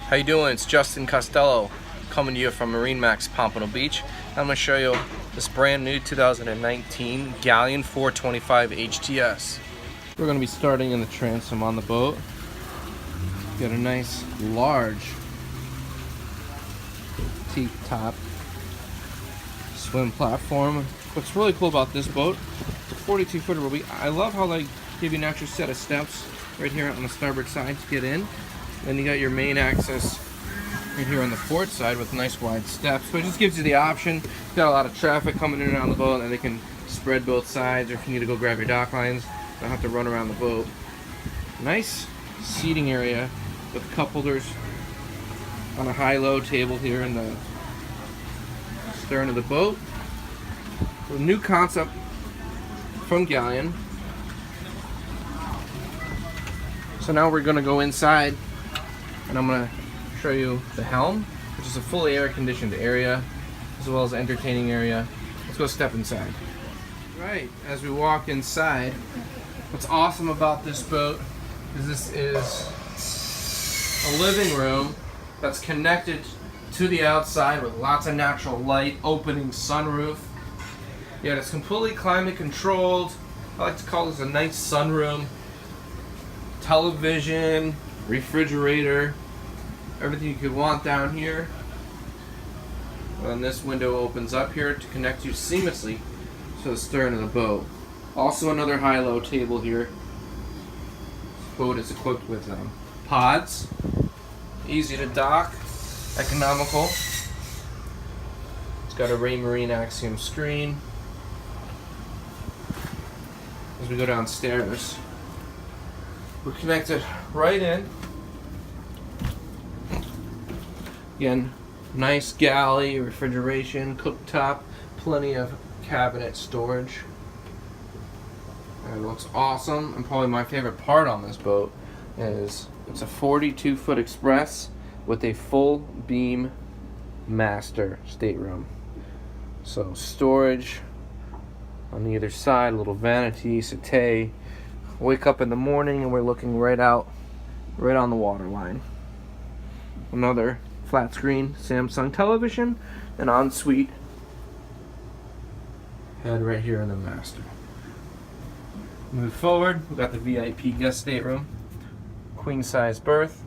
How you doing? It's Justin Costello coming to you from Marinemax, Pompano Beach. I'm going to show you this brand new 2019 Galeon 425 HTS. We're going to be starting in the transom on the boat. Got a nice large teak top swim platform. What's really cool about this boat, it's a 42 footer, but I love how they give you an extra set of steps right here on the starboard side to get in. Then you got your main access right here on the port side with nice wide steps. So it just gives you the option. You've got a lot of traffic coming in and out of the boat, and they can spread both sides, or if you need to go grab your dock lines, you don't have to run around the boat. Nice seating area with cup holders on a high-low table here in the stern of the boat. A new concept from Galeon. So now we're going to go inside, and I'm going to show you the helm, which is a fully air-conditioned area, as well as an entertaining area. Let's go step inside. Right, as we walk inside, what's awesome about this boat is this is a living room that's connected to the outside with lots of natural light, opening sunroof. Yet it's completely climate controlled. I like to call this a nice sunroom. Television, refrigerator, everything you could want down here. And this window opens up here to connect you seamlessly to the stern of the boat. Also another high-low table here. This boat is equipped with pods, easy to dock, economical. It's got a Marine Axiom screen. As we go downstairs, we're connected right in. Again, nice galley, refrigeration, cooktop, plenty of cabinet storage. And it looks awesome. And probably my favorite part on this boat is it's a 42-foot express with a full beam master stateroom. So storage on either side, a little vanity, settee. Wake up in the morning and we're looking right out, right on the water line. Another flat screen Samsung television, and ensuite head right here in the master. Move forward, we've got the VIP guest stateroom, queen size berth.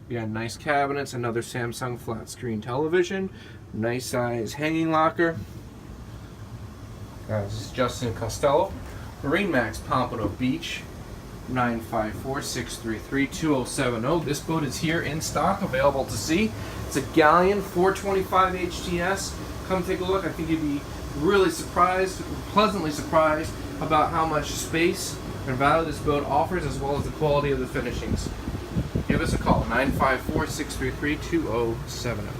We got nice cabinets, another Samsung flat screen television, nice size hanging locker. This is Justin Costello, Marinemax, Pompano Beach, 954-633-2070. This boat is here in stock, available to see. It's a Galeon 425 HTS. Come take a look. I think you'd be really surprised, pleasantly surprised about how much space and value this boat offers, as well as the quality of the finishings. Give us a call, 954-633-2070.